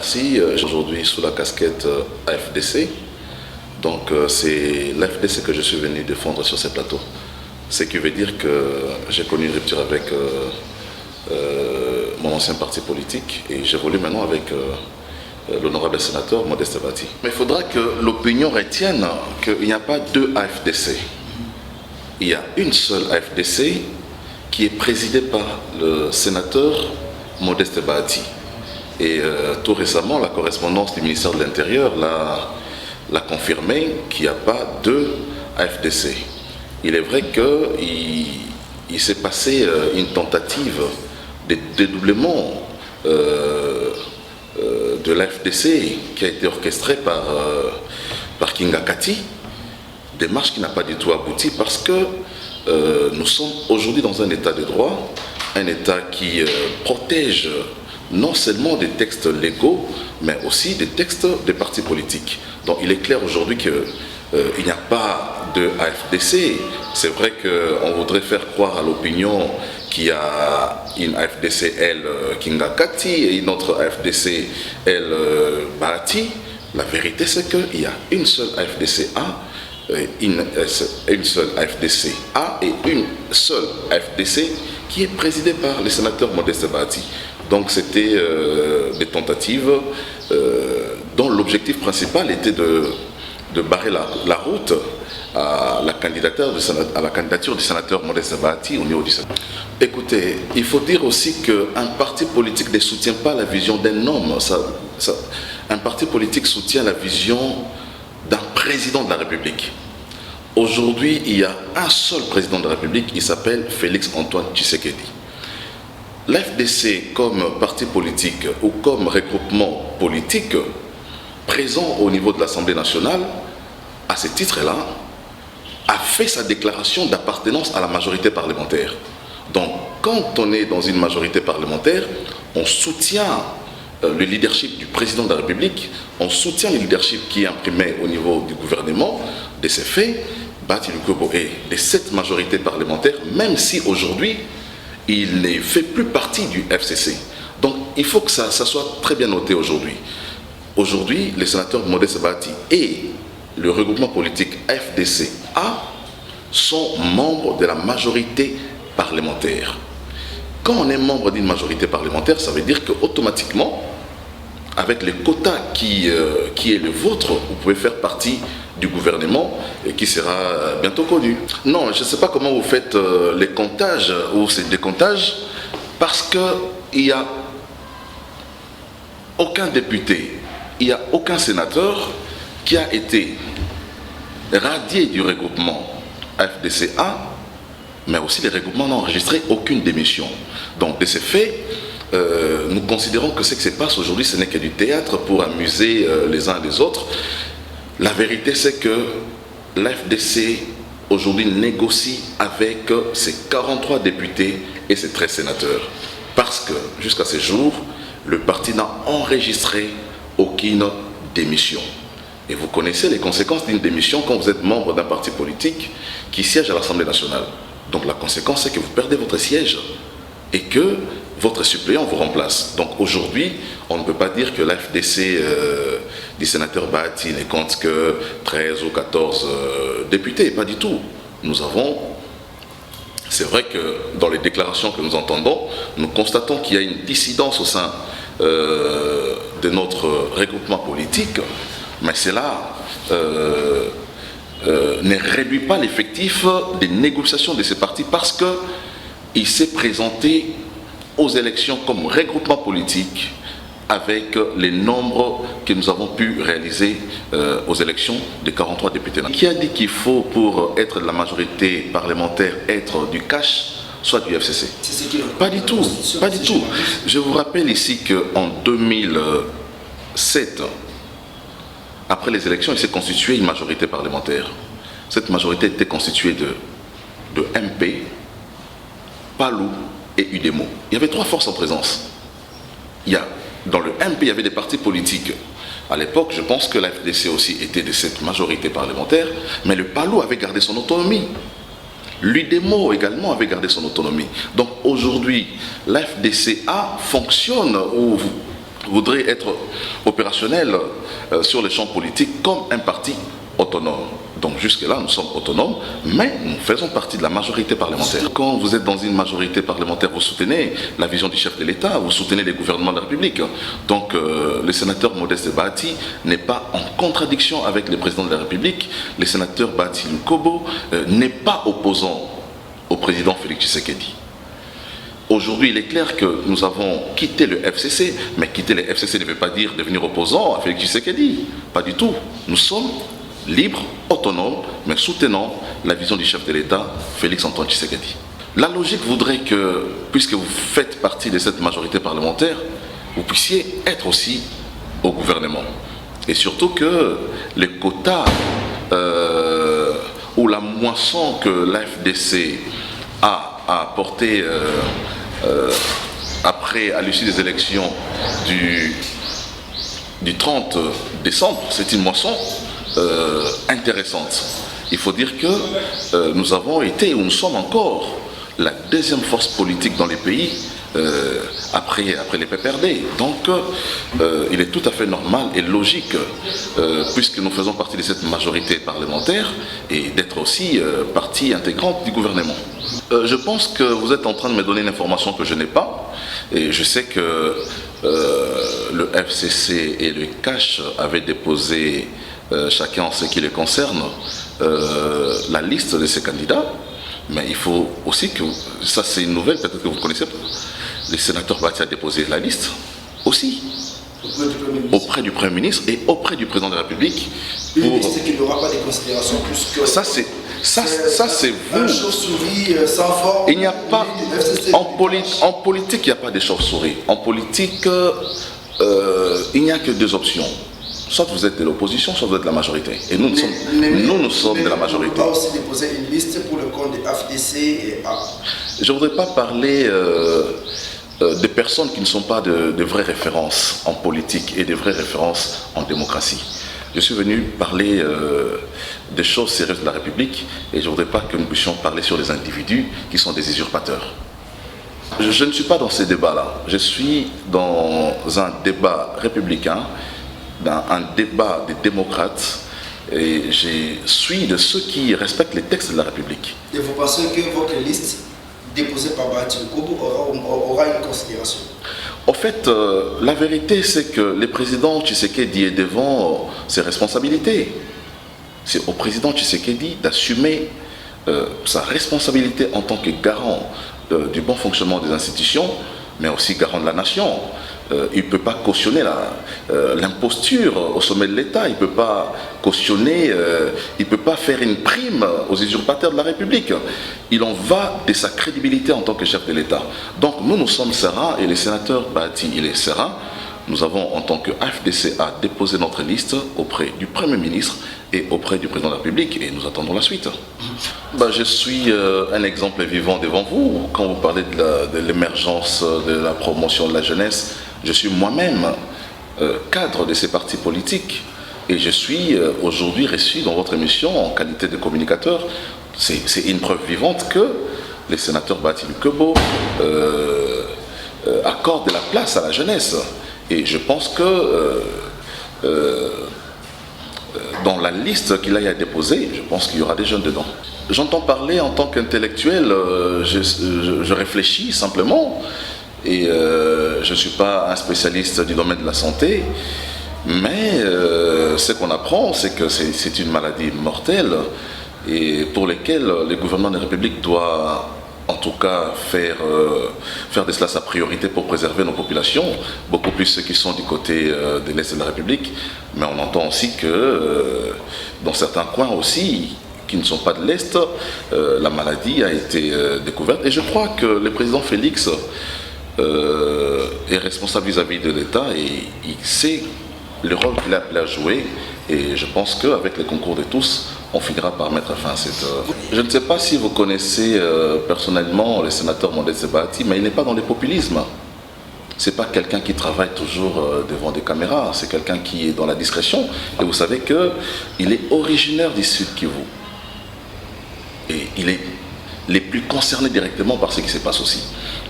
Merci. Aujourd'hui sous la casquette AFDC. Donc c'est l'AFDC que je suis venu défendre sur ces plateaux. Ce qui veut dire que j'ai connu une rupture avec mon ancien parti politique et j'évolue maintenant avec l'honorable sénateur Modeste Bati. Mais il faudra que l'opinion retienne qu'il n'y a pas deux AFDC. Il y a une seule AFDC qui est présidée par le sénateur Modeste Bati. Et tout récemment, la correspondance du ministère de l'Intérieur l'a confirmé qu'il n'y a pas deux AFDC. Il est vrai qu'il s'est passé une tentative de dédoublement de l'AFDC qui a été orchestrée par Kinga Kati, démarche qui n'a pas du tout abouti parce que nous sommes aujourd'hui dans un état de droit, un état qui protège non seulement des textes légaux, mais aussi des textes des partis politiques. Donc il est clair aujourd'hui qu'il n'y a pas de AFDC. C'est vrai qu'on voudrait faire croire à l'opinion qu'il y a une AFDC, elle, Kinga Kati, et une autre AFDC, elle, Bati. La vérité, c'est qu'il y a une seule AFDC A, une seule AFDC A et une seule AFDC qui est présidée par le sénateur Modeste Bati. Donc c'était des tentatives dont l'objectif principal était de barrer la route à la candidature du sénateur Modeste Bati au niveau du Sénat. Écoutez, il faut dire aussi qu'un parti politique ne soutient pas la vision d'un homme. Un parti politique soutient la vision d'un président de la République. Aujourd'hui, il y a un seul président de la République, il s'appelle Félix Antoine Tshisekedi. L'AFDC comme parti politique ou comme regroupement politique présent au niveau de l'Assemblée nationale, à ce titre-là, a fait sa déclaration d'appartenance à la majorité parlementaire. Donc, quand on est dans une majorité parlementaire, on soutient le leadership du président de la République, on soutient le leadership qui est imprimé au niveau du gouvernement. De ces faits, Bati Lukwebo est de cette majorité parlementaire, même si aujourd'hui, il ne fait plus partie du FCC. Donc, il faut que ça soit très bien noté aujourd'hui. Aujourd'hui, le sénateur Modeste Bati et le regroupement politique FDC-A sont membres de la majorité parlementaire. Quand on est membre d'une majorité parlementaire, ça veut dire qu'automatiquement, avec les quotas qui est le vôtre, vous pouvez faire partie du gouvernement et qui sera bientôt connu. Non, je ne sais pas comment vous faites les comptages ou ces décomptages, parce qu'il n'y a aucun député, il n'y a aucun sénateur qui a été radié du regroupement FDC-A, mais aussi les regroupements n'ont enregistré aucune démission. Donc de ces faits, nous considérons que ce qui se passe aujourd'hui, ce n'est que du théâtre pour amuser les uns les autres. La vérité, c'est que l'FDC aujourd'hui négocie avec ses 43 députés et ses 13 sénateurs. Parce que jusqu'à ce jour, le parti n'a enregistré aucune démission. Et vous connaissez les conséquences d'une démission quand vous êtes membre d'un parti politique qui siège à l'Assemblée nationale. Donc la conséquence, c'est que vous perdez votre siège et que votre suppléant vous remplace. Donc aujourd'hui, on ne peut pas dire que l'AFDC du sénateur Bati ne compte que 13 ou 14 députés, pas du tout. Nous avons, c'est vrai que dans les déclarations que nous entendons, nous constatons qu'il y a une dissidence au sein de notre regroupement politique, mais cela ne réduit pas l'effectif des négociations de ces partis parce qu'il s'est présenté aux élections comme regroupement politique avec les nombres que nous avons pu réaliser aux élections des 43 députés. Qui a dit qu'il faut, pour être de la majorité parlementaire, être du cash, soit du FCC? Pas du tout, pas du tout. Je vous rappelle ici qu'en 2007, après les élections, il s'est constitué une majorité parlementaire. Cette majorité était constituée de MP, PALU et UDEMO. Il y avait trois forces en présence. Dans le MP, il y avait des partis politiques. À l'époque, je pense que la FDC aussi était de cette majorité parlementaire, mais le PALU avait gardé son autonomie. L'UDEMO également avait gardé son autonomie. Donc aujourd'hui, la FDC-A fonctionne, ou voudrait être opérationnel sur les champs politiques comme un parti autonome. Donc jusque-là, nous sommes autonomes, mais nous faisons partie de la majorité parlementaire. Quand vous êtes dans une majorité parlementaire, vous soutenez la vision du chef de l'État, vous soutenez les gouvernements de la République. Donc le sénateur Modeste Bahati n'est pas en contradiction avec le président de la République. Le sénateur Bahati Lukobo n'est pas opposant au président Félix Tshisekedi. Aujourd'hui, il est clair que nous avons quitté le FCC, mais quitter le FCC ne veut pas dire devenir opposant à Félix Tshisekedi. Pas du tout. Nous sommes libres, autonomes, mais soutenant la vision du chef de l'État, Félix Antoine Tshisekedi. La logique voudrait que, puisque vous faites partie de cette majorité parlementaire, vous puissiez être aussi au gouvernement. Et surtout que les quotas ou la moisson que l'AFDC a apporté après, à l'issue des élections du 30 décembre, c'est une moisson intéressante. Il faut dire que nous avons été, ou nous sommes encore, la deuxième force politique dans les pays après les PPRD. Donc il est tout à fait normal et logique, puisque nous faisons partie de cette majorité parlementaire, et d'être aussi partie intégrante du gouvernement. Je pense que vous êtes en train de me donner une information que je n'ai pas, et je sais que le FCC et le CACH avaient déposé, chacun en ce qui les concerne, la liste de ces candidats. Mais il faut aussi que, ça c'est une nouvelle, peut-être que vous ne connaissez pas, le sénateur Bahati a déposé la liste aussi auprès du Premier ministre et auprès du Président de la République. Une liste qui n'aura pas de considération puisque ça c'est vous. Un chauve-souris sans forme. Il n'y a pas, en politique il n'y a pas de chauve-souris. En politique il n'y a que deux options. Soit vous êtes de l'opposition, soit vous êtes de la majorité. Et nous, nous sommes de la majorité. Vous pouvez aussi déposer une liste pour le compte de FDC et A. Je ne voudrais pas parler de personnes qui ne sont pas de vraies références en politique et de vraies références en démocratie. Je suis venu parler des choses sérieuses de la République, et je ne voudrais pas que nous puissions parler sur les individus qui sont des usurpateurs. Je ne suis pas dans ces débats-là. Je suis dans un débat républicain, dans un débat des démocrates, et je suis de ceux qui respectent les textes de la République. Et vous pensez que votre liste déposée par Bahati Lukobo aura une considération? En fait, la vérité, c'est que le président Tshisekedi est devant ses responsabilités. C'est au président Tshisekedi d'assumer sa responsabilité en tant que garant du bon fonctionnement des institutions, mais aussi garant de la nation. Il ne peut pas cautionner l'imposture au sommet de l'État, il ne peut pas cautionner, il ne peut pas faire une prime aux usurpateurs de la République. Il en va de sa crédibilité en tant que chef de l'État. Donc nous sommes sereins, et les sénateurs Bahati, il est serein. Nous avons, en tant que AFDCA, déposé notre liste auprès du Premier ministre et auprès du Président de la République, et nous attendons la suite. Je suis un exemple vivant devant vous. Quand vous parlez de l'émergence, de la promotion de la jeunesse, je suis moi-même cadre de ces partis politiques, et je suis aujourd'hui reçu dans votre émission en qualité de communicateur. C'est une preuve vivante que les sénateurs Bahati Lukobo accordent de la place à la jeunesse. Et je pense que dans la liste qu'il a déposée, je pense qu'il y aura des jeunes dedans. J'entends parler en tant qu'intellectuel, je réfléchis simplement, et je ne suis pas un spécialiste du domaine de la santé, mais ce qu'on apprend, c'est que c'est une maladie mortelle, et pour laquelle le gouvernement de la République doit en tout cas faire de cela sa priorité pour préserver nos populations, beaucoup plus ceux qui sont du côté de l'Est de la République. Mais on entend aussi que dans certains coins aussi, qui ne sont pas de l'Est, la maladie a été découverte. Et je crois que le président Félix est responsable vis-à-vis de l'État, et il sait le rôle qu'il a appelé à jouer. Et je pense qu'avec le concours de tous, on finira par mettre fin à cette... Je ne sais pas si vous connaissez personnellement le sénateur Modeste Bahati, mais il n'est pas dans le populisme. Ce n'est pas quelqu'un qui travaille toujours devant des caméras, c'est quelqu'un qui est dans la discrétion. Et vous savez qu'il est originaire du Sud Kivu. Et les plus concernés directement par ce qui se passe aussi.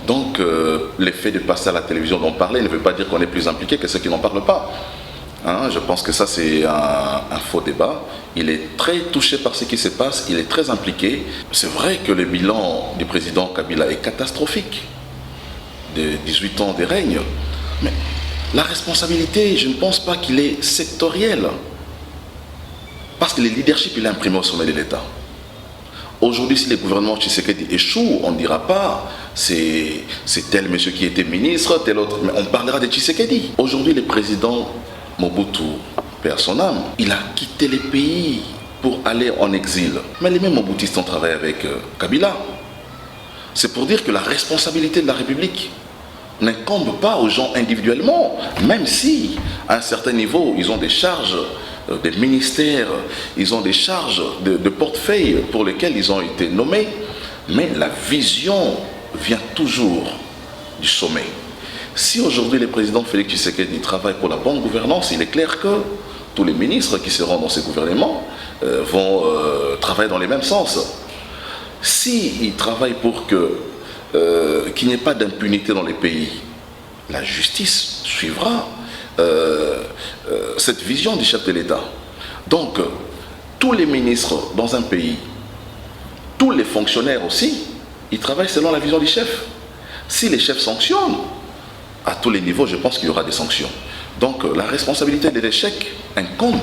Donc l'effet de passer à la télévision d'en parler ne veut pas dire qu'on est plus impliqué que ceux qui n'en parlent pas. Hein, je pense que ça c'est un faux débat. Il est très touché par ce qui se passe, il est très impliqué. C'est vrai que le bilan du président Kabila est catastrophique, de 18 ans de règne, mais la responsabilité, je ne pense pas qu'il est sectoriel, parce que le leadership il est imprimé au sommet de l'État. Aujourd'hui, si le gouvernement Tshisekedi échoue, on ne dira pas c'est tel monsieur qui était ministre, tel autre, mais on parlera de Tshisekedi. Aujourd'hui, le président Mobutu, paix à son âme, il a quitté le pays pour aller en exil. Mais les mêmes Mobutistes ont travaillé avec Kabila. C'est pour dire que la responsabilité de la République n'incombe pas aux gens individuellement, même si, à un certain niveau, ils ont des charges, des ministères, ils ont des charges de portefeuille pour lesquels ils ont été nommés, mais la vision vient toujours du sommet. Si aujourd'hui le président Félix Tshisekedi travaille pour la bonne gouvernance, il est clair que tous les ministres qui seront dans ces gouvernements vont travailler dans les mêmes sens. S'il travaille pour qu'il n'y ait pas d'impunité dans les pays, la justice suivra cette vision du chef de l'État. Donc, tous les ministres dans un pays, tous les fonctionnaires aussi, ils travaillent selon la vision du chef. Si les chefs sanctionnent, à tous les niveaux, je pense qu'il y aura des sanctions. Donc, la responsabilité de l'échec incombe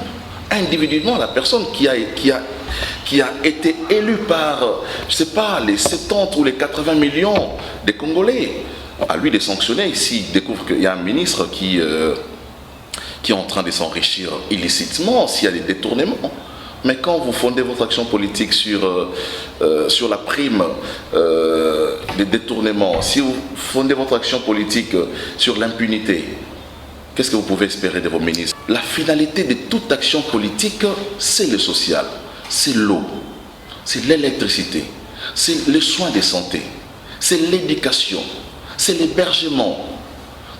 individuellement à la personne qui a été élue par, je ne sais pas, les 70 ou les 80 millions de Congolais. À lui de sanctionner s'il découvre qu'il y a un ministre qui est en train de s'enrichir illicitement, s'il y a des détournements. Mais quand vous fondez votre action politique sur la prime des détournements, si vous fondez votre action politique sur l'impunité, qu'est-ce que vous pouvez espérer de vos ministres? La finalité de toute action politique, c'est le social, c'est l'eau, c'est l'électricité, c'est les soins de santé, c'est l'éducation, c'est l'hébergement.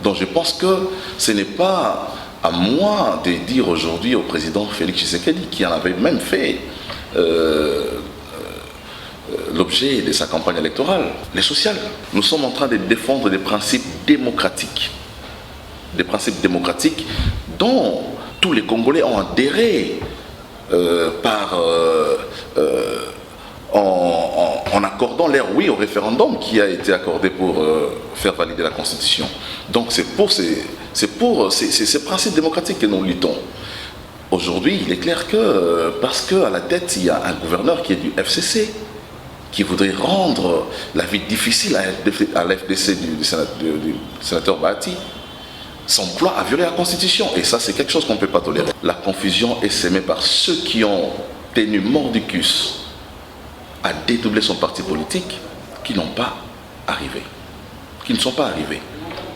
Donc je pense que ce n'est pas à moi de dire aujourd'hui au président Félix Tshisekedi, qui en avait même fait l'objet de sa campagne électorale, les sociales. Nous sommes en train de défendre des principes démocratiques dont tous les Congolais ont adhéré en accordant leur oui au référendum qui a été accordé pour faire valider la Constitution. Donc c'est pour ces principes démocratiques que nous luttons. Aujourd'hui, il est clair que, parce qu'à la tête, il y a un gouverneur qui est du FCC, qui voudrait rendre la vie difficile à l'FDC du sénateur Bahati, s'emploie à violer la Constitution. Et ça, c'est quelque chose qu'on ne peut pas tolérer. La confusion est sémée par ceux qui ont tenu mordicus à dédoubler son parti politique, qui n'ont pas arrivé, qui ne sont pas arrivés.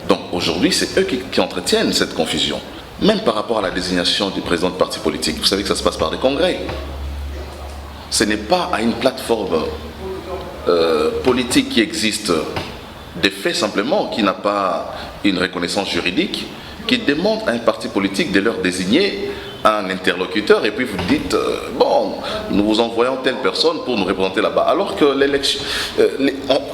Donc aujourd'hui, c'est eux qui entretiennent cette confusion. Même par rapport à la désignation du président de parti politique, vous savez que ça se passe par des congrès. Ce n'est pas à une plateforme politique qui existe des faits simplement, qui n'a pas une reconnaissance juridique, qui demande à un parti politique de leur désigner un interlocuteur, et puis vous dites bon, nous vous envoyons telle personne pour nous représenter là-bas, alors que l'élection,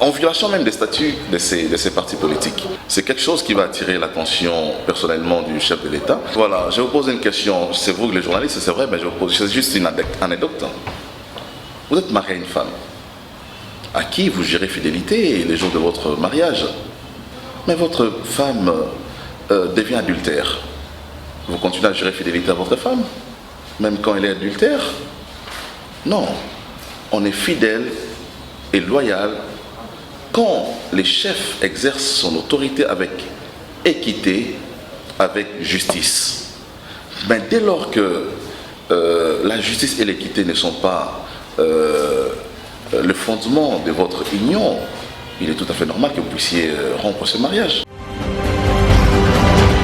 en violation même des statuts de ces partis politiques. C'est quelque chose qui va attirer l'attention personnellement du chef de l'État. Voilà, je vous pose une question, c'est vous les journalistes, c'est vrai, mais c'est juste une anecdote. Vous êtes marié à une femme à qui vous jurez fidélité les jours de votre mariage, mais votre femme devient adultère. Vous continuez à jurer fidélité à votre femme, même quand elle est adultère? Non, on est fidèle et loyal quand les chefs exercent son autorité avec équité, avec justice. Mais dès lors que la justice et l'équité ne sont pas le fondement de votre union, il est tout à fait normal que vous puissiez rompre ce mariage.